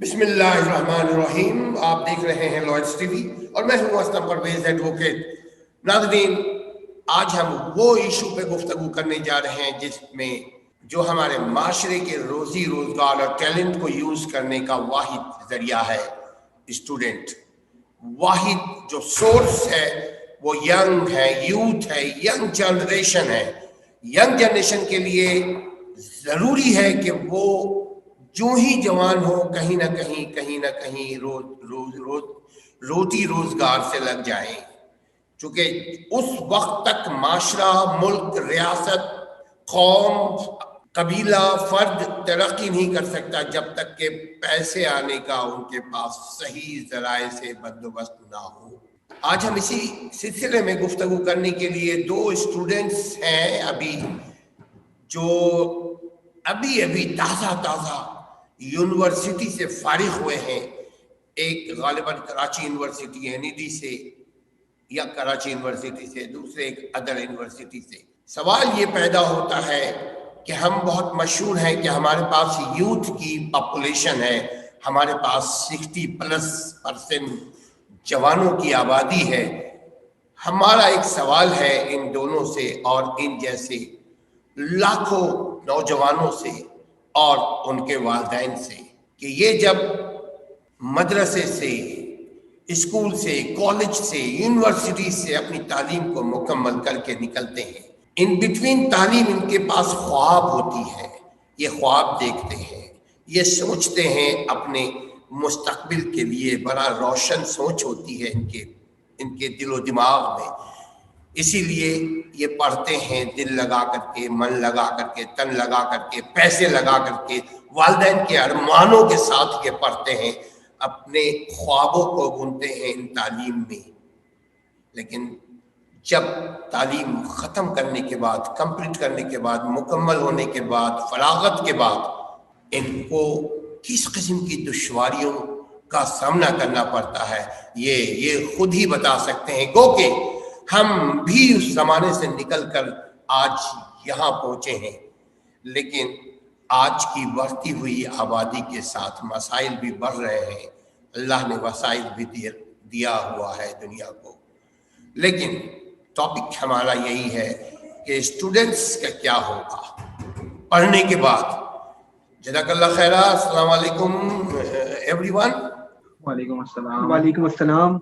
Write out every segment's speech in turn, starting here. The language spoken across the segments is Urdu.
بسم اللہ الرحمن الرحیم. آپ دیکھ رہے ہیں لوئڈس ٹی وی اور میں ہوں اسلم پرویز ایڈوکیٹ. ناظرین، آج ہم وہ ایشو پہ گفتگو کرنے جا رہے ہیں جس میں جو ہمارے معاشرے کے روزی روزگار اور ٹیلنٹ کو یوز کرنے کا واحد ذریعہ ہے اسٹوڈنٹ. واحد جو سورس ہے وہ ینگ ہے، یوتھ ہے، ینگ جنریشن ہے. ینگ جنریشن کے لیے ضروری ہے کہ وہ جو ہی جوان ہو کہیں نہ کہیں روٹی روزگار سے لگ جائیں، چونکہ اس وقت تک معاشرہ، ملک، ریاست، قوم، قبیلہ، فرد ترقی نہیں کر سکتا جب تک کہ پیسے آنے کا ان کے پاس صحیح ذرائع سے بندوبست نہ ہو. آج ہم اسی سلسلے میں گفتگو کرنے کے لیے دو اسٹوڈنٹس ہیں جو ابھی تازہ یونیورسٹی سے فارغ ہوئے ہیں. ایک غالباً کراچی یونیورسٹی NED سے یا کراچی یونیورسٹی سے، دوسرے ایک ادر یونیورسٹی سے. سوال یہ پیدا ہوتا ہے کہ ہم بہت مشہور ہیں کہ ہمارے پاس یوتھ کی پاپولیشن ہے، ہمارے پاس 60+ % جوانوں کی آبادی ہے. ہمارا ایک سوال ہے ان دونوں سے اور ان جیسے لاکھوں نوجوانوں سے اور ان کے والدین سے کہ یہ جب مدرسے سے، اسکول سے، کالج سے، یونیورسٹی سے اپنی تعلیم کو مکمل کر کے نکلتے ہیں، ان بٹوین تعلیم ان کے پاس خواب ہوتی ہے. یہ خواب دیکھتے ہیں، یہ سوچتے ہیں، اپنے مستقبل کے لیے بڑا روشن سوچ ہوتی ہے ان کے دل و دماغ میں. اسی لیے یہ پڑھتے ہیں دل لگا کر کے، من لگا کر کے، تن لگا کر کے، پیسے لگا کر کے، والدین کے ارمانوں کے ساتھ یہ پڑھتے ہیں، اپنے خوابوں کو بنتے ہیں ان تعلیم میں. لیکن جب تعلیم ختم کرنے کے بعد، کمپلیٹ کرنے کے بعد، مکمل ہونے کے بعد، فراغت کے بعد ان کو کس قسم کی دشواریوں کا سامنا کرنا پڑتا ہے یہ خود ہی بتا سکتے ہیں. گو کہ ہم بھی اس زمانے سے نکل کر آج یہاں پہنچے ہیں، لیکن آج کی بڑھتی ہوئی آبادی کے ساتھ مسائل بھی بڑھ رہے ہیں. اللہ نے وسائل بھی دیا ہوا ہے دنیا کو، لیکن ٹاپک ہمارا یہی ہے کہ اسٹوڈنٹس کا کیا ہوگا پڑھنے کے بعد. جزاک اللہ خیر. السلام علیکم ایوری ون. وعلیکم السلام. وعلیکم السلام.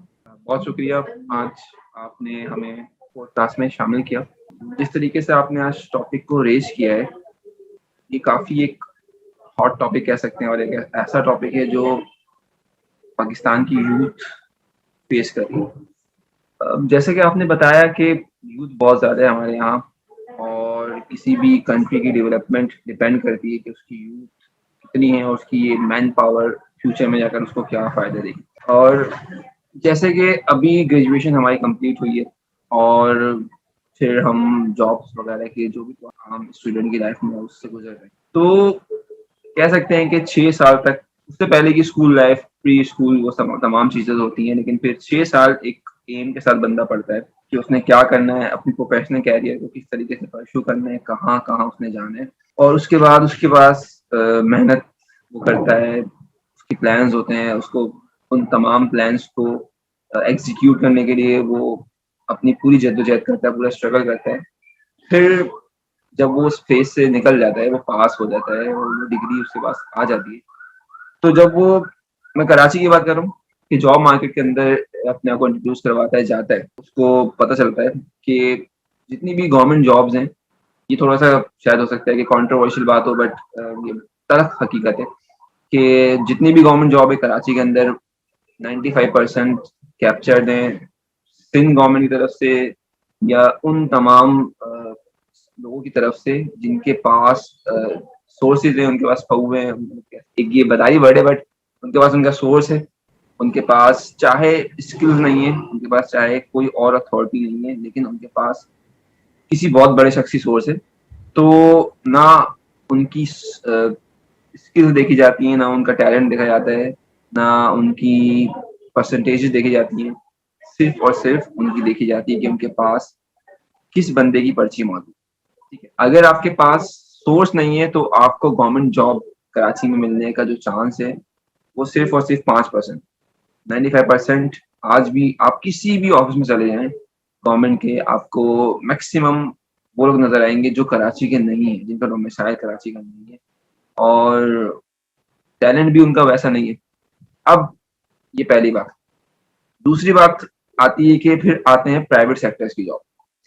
بہت شکریہ آج آپ نے ہمیں پوڈ کاسٹ میں شامل کیا. جس طریقے سے آپ نے آج ٹاپک کو ریز کیا ہے، یہ کافی ایک ہاٹ ٹاپک کہہ سکتے ہیں اور ایک ایسا ٹاپک ہے جو پاکستان کی یوتھ فیس کر رہی ہے. جیسے کہ آپ نے بتایا کہ یوتھ بہت زیادہ ہے ہمارے یہاں، اور کسی بھی کنٹری کی ڈیولپمنٹ ڈپینڈ کرتی ہے کہ اس کی یوتھ کتنی ہے اور اس کی یہ مین پاور فیوچر میں جا کر اس کو کیا فائدہ دے گی. اور جیسے کہ ابھی گریجویشن ہماری کمپلیٹ ہوئی ہے اور پھر ہم جابس وغیرہ کے جو بھی عام اسٹوڈنٹ کی لائف میں اس سے گزر رہے ہیں، تو کہہ سکتے ہیں کہ 6 سال تک، اس سے پہلے کی اسکول لائف، پری اسکول، وہ تمام چیزیں ہوتی ہیں، لیکن پھر 6 سال ایک ایم کے ساتھ بندہ پڑتا ہے کہ اس نے کیا کرنا ہے، اپنی پروفیشنل کیریئر کو کس طریقے سے پرسو کرنا ہے، کہاں اس نے جانا ہے. اور اس کے بعد اس کے پاس محنت وہ کرتا ہے، اس کے پلانز ہوتے ہیں، اس کو ان تمام پلانز کو ایگزیکیوٹ کرنے کے لیے وہ اپنی پوری جدوجہد کرتا ہے، پورا اسٹرگل کرتا ہے. پھر جب وہ اس فیز سے نکل جاتا ہے، وہ پاس ہو جاتا ہے اور وہ ڈگری اس کے پاس آ جاتی ہے، تو جب وہ، میں کراچی کی بات کر رہا ہوں، کہ جاب مارکیٹ کے اندر اپنے آپ کو انٹروڈیوس کرواتا ہے، جاتا ہے، اس کو پتہ چلتا ہے کہ جتنی بھی گورنمنٹ جابز ہیں، یہ تھوڑا سا شاید ہو سکتا ہے کہ کنٹروورشل بات ہو، بٹ یہ تلخ حقیقت ہے کہ جتنی بھی گورنمنٹ جاب ہے کراچی کے اندر 95% کیپچرڈ ہیں سندھ گورنمنٹ کی طرف سے یا ان تمام لوگوں کی طرف سے جن کے پاس سورسز ہیں، ان کے پاس پہو ہیں. ایک یہ بدائی ورڈ ہے، بٹ ان کے پاس ان کا سورس ہے، ان کے پاس چاہے اسکلز نہیں ہے، ان کے پاس چاہے کوئی اور اتھارٹی نہیں ہے، لیکن ان کے پاس کسی بہت بڑے شخصی سورس ہے. تو نہ ان کی اسکلز دیکھی جاتی ہیں، نہ ان کا ٹیلنٹ دیکھا جاتا ہے، نہ ان کی پرسنٹیج دیکھی جاتی ہیں، صرف اور صرف ان کی دیکھی جاتی ہے کہ ان کے پاس کس بندے کی پرچی موجود. ٹھیک ہے، اگر آپ کے پاس سورس نہیں ہے تو آپ کو گورنمنٹ جاب کراچی میں ملنے کا جو چانس ہے وہ صرف اور صرف 5%. 95% آج بھی آپ کسی بھی آفس میں چلے جائیں گورنمنٹ کے, آپ کو میکسیمم وہ لوگ نظر آئیں گے جو کراچی کے نہیں ہیں, جن کا ڈومیسائل کراچی کا نہیں ہے, اور ٹیلنٹ بھی ان کا ویسا نہیں ہے. اب یہ پہلی بات. دوسری بات آتی ہے کہ پھر آتے ہیں پرائیویٹ سیکٹرز کی جاب.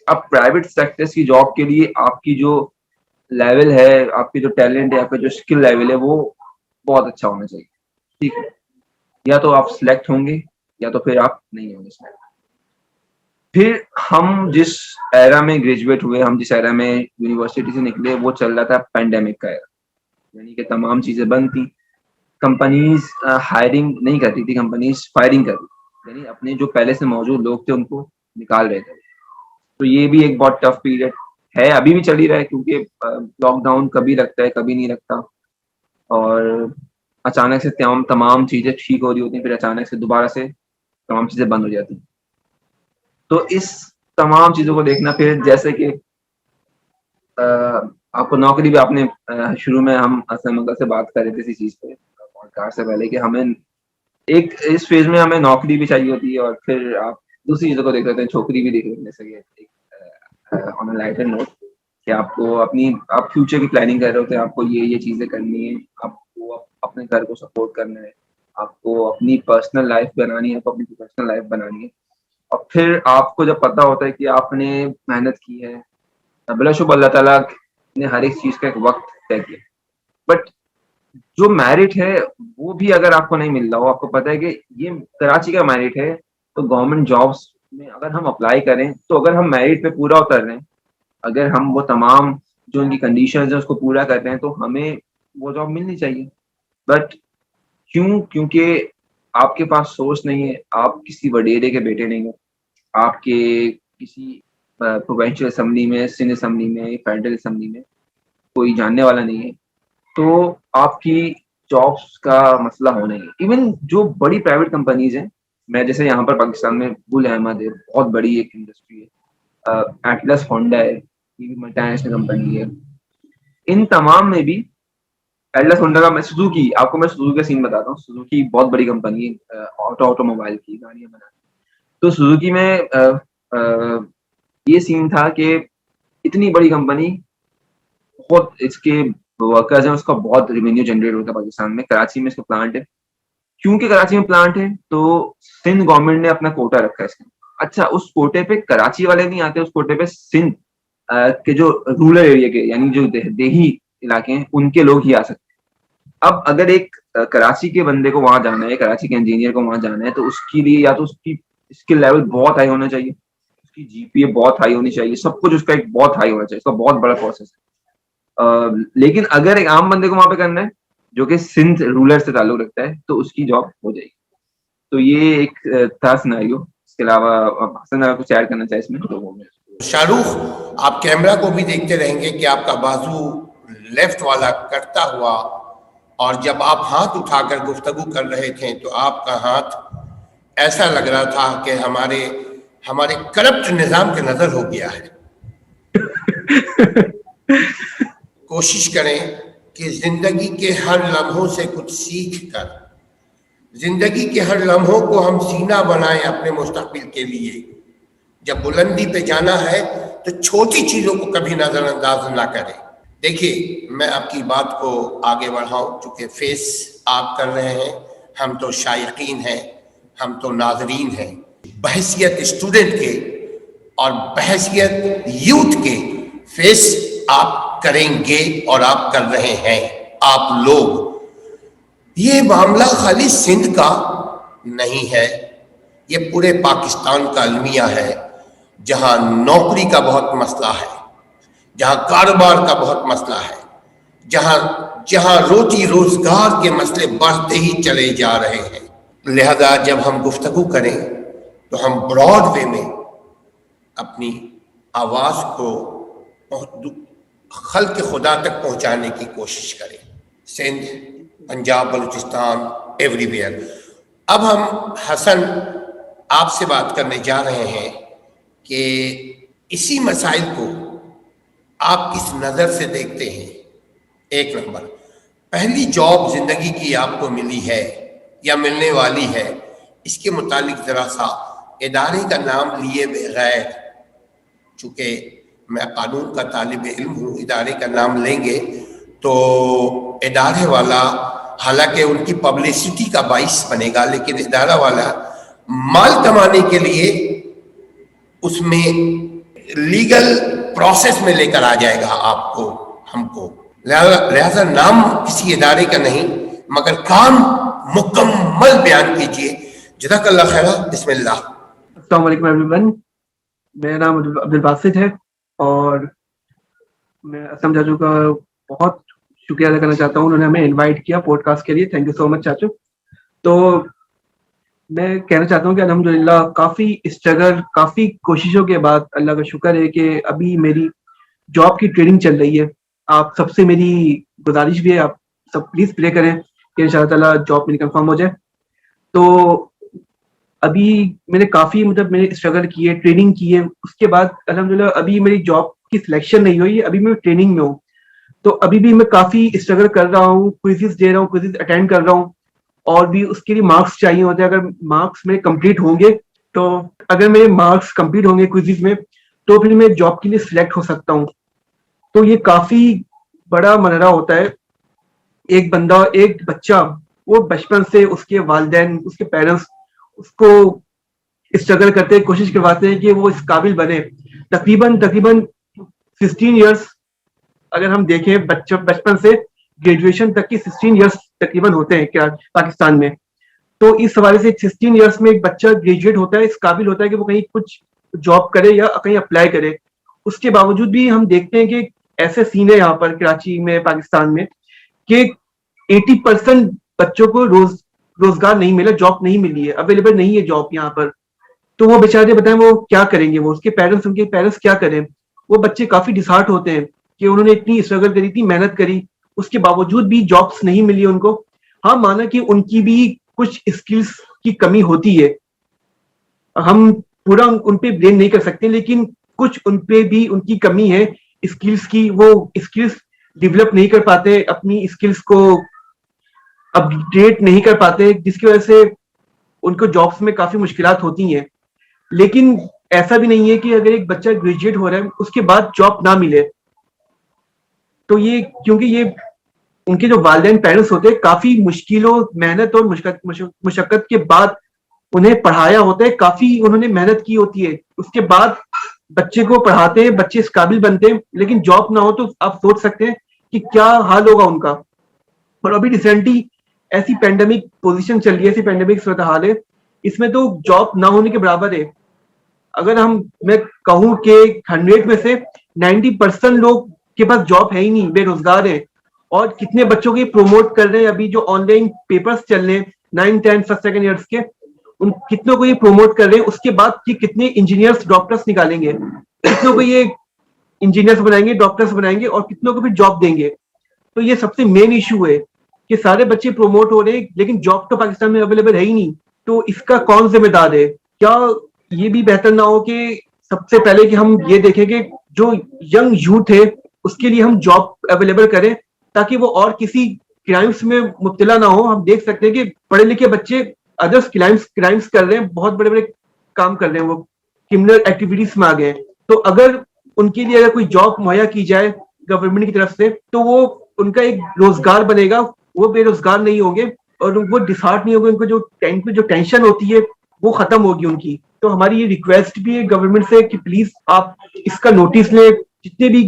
اب پرائیویٹ سیکٹرز کی جاب کے لیے آپ کی جو لیول ہے, آپ کی جو ٹیلنٹ ہے, آپ کا جو اسکل لیول ہے, وہ بہت اچھا ہونا چاہیے. ٹھیک ہے, یا تو آپ سلیکٹ ہوں گے یا تو پھر آپ نہیں ہوں گے سلیکٹ. پھر ہم جس ایرا میں گریجویٹ ہوئے, ہم جس ایرا میں یونیورسٹی سے نکلے, وہ چل رہا تھا پینڈیمک کا ایرا, یعنی کہ تمام چیزیں بند تھیں, کمپنیز ہائرنگ نہیں کرتی تھی, کمپنیز فائرنگ کر رہی تھی, یعنی اپنے جو پہلے سے موجود لوگ تھے ان کو نکال رہے تھے. تو یہ بھی ایک بہت ٹف پیریڈ ہے, ابھی بھی چل ہی رہا ہے, کیونکہ لاک ڈاؤن کبھی لگتا ہے کبھی نہیں لگتا, اور اچانک سے تمام چیزیں ٹھیک ہو رہی ہوتی ہیں, پھر اچانک سے دوبارہ سے تمام چیزیں بند ہو جاتی ہیں. تو اس تمام چیزوں کو دیکھنا, پھر جیسے کہ آپ کو نوکری بھی, آپ نے شروع میں ہم اسلم سے بات کر رہے تھے اسی چیز پہ پوڈ کاسٹ سے پہلے, کہ ہمیں ایک اس فیز میں ہمیں نوکری بھی چاہیے ہوتی ہے, اور پھر آپ دوسری چیزوں کو دیکھ رہتے ہیں, چھوکری بھی دیکھ رہے ہیں, جیسے کہ آن لائٹر نوٹ کہ آپ کو آپ فیوچر کی پلاننگ کر رہے ہوتے ہیں, آپ کو یہ چیزیں کرنی ہے, آپ کو اپنے گھر کو سپورٹ کرنا ہے, آپ کو اپنی پرسنل لائف بنانی ہے, آپ کو اپنی پروفیشنل لائف بنانی ہے. اور پھر آپ کو جب پتا ہوتا ہے کہ آپ نے محنت کی ہے, بلا شبہ اللہ تعالیٰ نے ہر ایک چیز کا ایک وقت طے کیا, بٹ جو میرٹ ہے وہ بھی اگر آپ کو نہیں مل رہا ہو, آپ کو پتا ہے کہ یہ کراچی کا میرٹ ہے, تو گورنمنٹ جابس میں اگر ہم اپلائی کریں, تو اگر ہم میرٹ پہ پورا اتر رہے ہیں, اگر ہم وہ تمام جو ان کی کنڈیشنز ہیں اس کو پورا کرتے ہیں, تو ہمیں وہ جاب ملنی چاہیے. بٹ کیونکہ آپ کے پاس سورس نہیں ہے, آپ کسی وڈیرے کے بیٹے نہیں ہیں, آپ کے کسی پروونشل اسمبلی میں, سندھ اسمبلی میں, فیڈرل اسمبلی میں کوئی جاننے والا نہیں ہے, تو آپ کی جابس کا مسئلہ ہونا ہی ہے. ایون جو بڑی پرائیویٹ کمپنیز ہیں, میں جیسے یہاں پر پاکستان میں بل احمد ہے, بہت بڑی ایک انڈسٹری ہے, ایٹلس ہونڈا ہے, یہ بھی ملٹی نیشنل کمپنی ہے. ان تمام میں بھی ایٹلس ہونڈا کا, میں سوزوکی, آپ کو میں سوزوکی کا سین بتاتا ہوں. سوزوکی بہت بڑی کمپنی ہے, آٹو موبائل کی گاڑیاں بناتی. تو سوزوکی میں یہ سین تھا کہ اتنی بڑی کمپنی, بہت اس کے ورکرز ہیں, اس کا بہت ریونیو جنریٹ ہوتا ہے پاکستان میں. کراچی میں اس کا پلانٹ ہے, کیونکہ کراچی میں پلانٹ ہے تو سندھ گورنمنٹ نے اپنا کوٹا رکھا ہے اس کا. اچھا, اس کوٹے پہ کراچی والے نہیں آتے, اس کوٹے پہ سندھ کے جو رورل ایریا کے, یعنی جو دیہی علاقے ہیں, ان کے لوگ ہی آ سکتے ہیں. اب اگر ایک کراچی کے بندے کو وہاں جانا ہے, کراچی کے انجینئر کو وہاں جانا ہے, تو اس کے لیے یا تو اس کی اسکل لیول بہت ہائی ہونا چاہیے, اس کی جی پی اے بہت ہائی ہونی چاہیے, سب کچھ اس کا ایک بہت ہائی ہونا چاہیے, اس کا بہت بڑا پروسیس ہے. لیکن اگر ایک عام بندے کو وہاں پہ کرنا ہے جو کہ سندھ رولر سے تعلق رکھتا ہے, تو اس کی جاب ہو جائے گی. تو یہ ایک تھا سیناریو. اس کے علاوہ حسن اگر کچھ ایڈ کرنا چاہے اس میں تو وہ شاہ رخ, آپ کیمرہ کو بھی دیکھتے رہیں گے کہ آپ کا بازو لیفٹ والا کٹتا ہوا, اور جب آپ ہاتھ اٹھا کر گفتگو کر رہے تھے تو آپ کا ہاتھ ایسا لگ رہا تھا کہ ہمارے کرپٹ نظام کے نظر ہو گیا ہے. کوشش کریں کہ زندگی کے ہر لمحوں سے کچھ سیکھ کر زندگی کے ہر لمحوں کو ہم سینہ بنائیں اپنے مستقبل کے لیے. جب بلندی پہ جانا ہے تو چھوٹی چیزوں کو کبھی نظر انداز نہ کریں. دیکھیے, میں آپ کی بات کو آگے بڑھاؤں, چونکہ فیس آپ کر رہے ہیں, ہم تو شائقین ہیں, ہم تو ناظرین ہیں. بحیثیت اسٹوڈنٹ کے اور بحیثیت یوتھ کے فیس آپ کریں گے, اور آپ کر رہے ہیں. آپ لوگ, یہ معاملہ خالی سندھ کا نہیں ہے, یہ پورے پاکستان کا المیہ ہے, جہاں نوکری کا بہت مسئلہ ہے, جہاں کاروبار کا بہت مسئلہ ہے, جہاں روٹی روزگار کے مسئلے بڑھتے ہی چلے جا رہے ہیں. لہذا جب ہم گفتگو کریں تو ہم براڈ وے میں اپنی آواز کو خلق خدا تک پہنچانے کی کوشش کریں. Sindh, Punjab, Balochistan, every where. اب ہم حسن آپ سے بات کرنے جا رہے ہیں کہ اسی مسائل کو آپ کس نظر سے دیکھتے ہیں. ایک نمبر, پہلی جاب زندگی کی آپ کو ملی ہے, یا ملنے والی ہے، اس کے متعلق ذرا سا ادارے کا نام لیے بغیر، چونکہ میں قانون کا طالب علم ہوں، ادارے کا نام لیں گے تو ادارے والا حالانکہ ان کی پبلسٹی کا باعث بنے گا، لیکن ادارہ والا مال کمانے کے لیے اس میں لیگل پروسیس میں لے کر آ جائے گا آپ کو، ہم کو، لہذا نام کسی ادارے کا نہیں مگر کام مکمل بیان کیجئے. جزاک اللہ خیر. بسم اللہ. السلام علیکم ایوری ون. میرا نام عبدالباسط ہے اور میں اسلم چاچو کا بہت شکریہ ادا کرنا چاہتا ہوں، انہوں نے ہمیں انوائٹ کیا پوڈ کاسٹ کے لیے. تھینک یو سو مچ چاچو. تو میں کہنا چاہتا ہوں کہ الحمدللہ کافی اسٹرگل، کافی کوششوں کے بعد اللہ کا شکر ہے کہ ابھی میری جاب کی ٹریننگ چل رہی ہے. آپ سب سے میری گزارش بھی ہے، آپ سب پلیز پلے کریں کہ ان شاء اللہ تعالیٰ جاب میری کنفرم ہو جائے. تو ابھی میں نے کافی میں نے اسٹرگل کی ہے، ٹریننگ کی ہے. اس کے بعد الحمدللہ ابھی میری جاب کی سلیکشن نہیں ہوئی، ابھی میں ٹریننگ میں ہوں. تو ابھی بھی میں کافی اسٹرگل کر رہا ہوں، کوئزز دے رہا ہوں، کوئزز اٹینڈ کر رہا ہوں، اور بھی اس کے لیے مارکس چاہیے ہوتے ہیں. اگر مارکس میرے کمپلیٹ ہوں گے تو اگر میرے مارکس کمپلیٹ ہوں گے کوئزز میں تو پھر میں جاب کے لیے سلیکٹ ہو سکتا ہوں. تو یہ کافی بڑا مرحلہ ہوتا ہے. ایک بندہ، ایک بچہ، وہ بچپن سے اس کے والدین، اس کے پیرنٹس اس کو اسٹرگل کرتے ہیں، کوشش کرواتے ہیں کہ وہ اس قابل بنے. تقریباً 16 ایئرس اگر ہم دیکھیں بچپن سے گریجویشن تک کی 16 ایئرس تقریباً ہوتے ہیں پاکستان میں. تو اس حوالے سے 16 ایئرس میں ایک بچہ گریجویٹ ہوتا ہے، اس قابل ہوتا ہے کہ وہ کہیں کچھ جاب کرے یا کہیں اپلائی کرے. اس کے باوجود بھی ہم دیکھتے ہیں کہ ایسے سین ہے یہاں پر کراچی میں، پاکستان میں، کہ 80% بچوں کو روزگار نہیں ملا، جاب نہیں ملی ہے، اویلیبل نہیں ہے جاب یہاں پر. تو وہ بیچارے بتائیں وہ کیا کریں گے، وہ اس کے پیرنٹس، ان کے پیرنٹس کیا کریں. وہ بچے کافی ڈسہارٹ ہوتے ہیں کہ انہوں نے اتنی اسٹرگل کری تھی، محنت کری، اس کے باوجود بھی جابس نہیں ملی ان کو. ہاں مانا کہ ان کی بھی کچھ اسکلس کی کمی ہوتی ہے، ہم پورا ان پہ بلیم نہیں کر سکتے، لیکن کچھ ان پہ بھی ان کی کمی ہے اسکلس کی. وہ اسکلس ڈیولپ نہیں کر پاتے، اپنی اسکلس کو اپڈیٹ نہیں کر پاتے، جس کی وجہ سے ان کو جابس میں کافی مشکلات ہوتی ہیں. لیکن ایسا بھی نہیں ہے کہ اگر ایک بچہ گریجویٹ ہو رہا ہے اس کے بعد جاب نہ ملے. تو یہ کیونکہ یہ ان کے جو والدین پیرنٹس ہوتے ہیں کافی مشکلوں، محنت اور مشقت کے بعد انہیں پڑھایا ہوتا ہے، کافی انہوں نے محنت کی ہوتی ہے. اس کے بعد بچے کو پڑھاتے ہیں، بچے اس قابل بنتے ہیں، لیکن جاب نہ ہو تو آپ سوچ سکتے ہیں کہ کیا حال ہوگا ان کا. اور ابھی ریسنٹلی ایسی پینڈیمک پوزیشن چل رہی ہے، ایسی پینڈیمک صورتحال ہے، اس میں تو جاب نہ ہونے کے برابر ہے. اگر میں کہوں کہ 100 میں سے 90% لوگ کے پاس جاب ہے ہی نہیں، بے روزگار ہے. اور کتنے بچوں کو یہ پروموٹ کر رہے ہیں، ابھی جو آن لائن پیپرز چل رہے ہیں 9, 10, 1st, 2nd ایئرس کے، ان کتنوں کو یہ پروموٹ کر رہے ہیں. اس کے بعد کہ کتنے انجینئرس، ڈاکٹرس نکالیں گے، کتنوں کو یہ انجینئرس بنائیں گے، ڈاکٹرس بنائیں گے، اور کتنوں کو بھی جاب دیں گے. تو یہ سب سے مین ایشو ہے کہ سارے بچے پروموٹ ہو رہے ہیں لیکن جاب تو پاکستان میں اویلیبل ہے ہی نہیں. تو اس کا کون ذمہ دار ہے؟ کیا یہ بھی بہتر نہ ہو کہ سب سے پہلے کہ ہم یہ دیکھیں کہ جو ینگ یوتھ ہے اس کے لیے ہم جاب اویلیبل کریں تاکہ وہ اور کسی کرائمس میں مبتلا نہ ہو. ہم دیکھ سکتے ہیں کہ پڑھے لکھے بچے ادرس کرائمس کر رہے ہیں، بہت بڑے بڑے کام کر رہے ہیں، وہ کرمنل ایکٹیویٹیز میں آ گئے. تو اگر ان کے لیے اگر کوئی جاب مہیا کی جائے گورنمنٹ کی طرف سے تو وہ ان کا ایک روزگار بنے گا، وہ بے روزگار نہیں ہوں گے اور وہ ڈسہارٹ نہیں ہوگے. ان کو جو ٹینشن ہوتی ہے وہ ختم ہوگی ان کی. تو ہماری یہ ریکویسٹ بھی ہے گورنمنٹ سے کہ پلیز آپ اس کا نوٹس لیں. جتنے بھی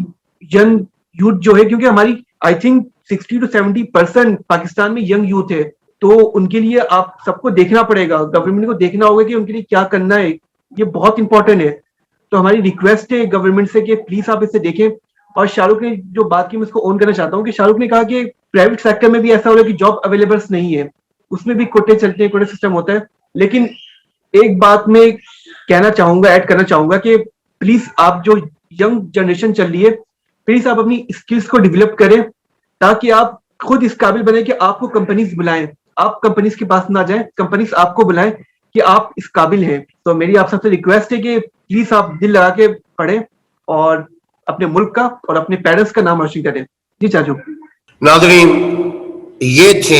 ینگ یوتھ جو ہے، کیونکہ ہماری آئی تھنک 60 to 70% پاکستان میں ینگ یوتھ ہے، تو ان کے لیے آپ سب کو دیکھنا پڑے گا، گورنمنٹ کو دیکھنا ہوگا کہ ان کے لیے کیا کرنا ہے. یہ بہت امپورٹنٹ ہے. تو ہماری ریکویسٹ ہے گورنمنٹ سے کہ پلیز آپ اسے دیکھیں. اور شاہ رخ نے جو بات کی میں اس کو اون کرنا چاہتا ہوں کہ شاہ رخ نے کہا کہ پرائیویٹ سیکٹر میں بھی ایسا ہو رہا ہے کہ جاب اویلیبل نہیں ہے، اس میں بھی کوٹے چلتے ہیں، کوٹے سسٹم ہوتا ہے. لیکن ایک بات میں کہنا چاہوں گا، ایڈ کرنا چاہوں گا کہ پلیز آپ جو ینگ جنریشن چل رہی ہے، پلیز آپ اپنی اسکلس کو ڈیولپ کریں تاکہ آپ خود اس قابل بنیں کہ آپ کو کمپنیز بلائیں. آپ کمپنیز کے پاس نہ جائیں، کمپنیز آپ کو بلائیں کہ آپ اس قابل ہیں. تو میری آپ سب سے ریکویسٹ ہے کہ پلیز آپ دل لگا کے پڑھیں اور اپنے ملک کا اور اپنے پیرنٹس کا نام روشن کریں. جی چاچو. ناظرین، یہ تھے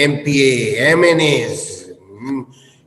MPA, MNAs,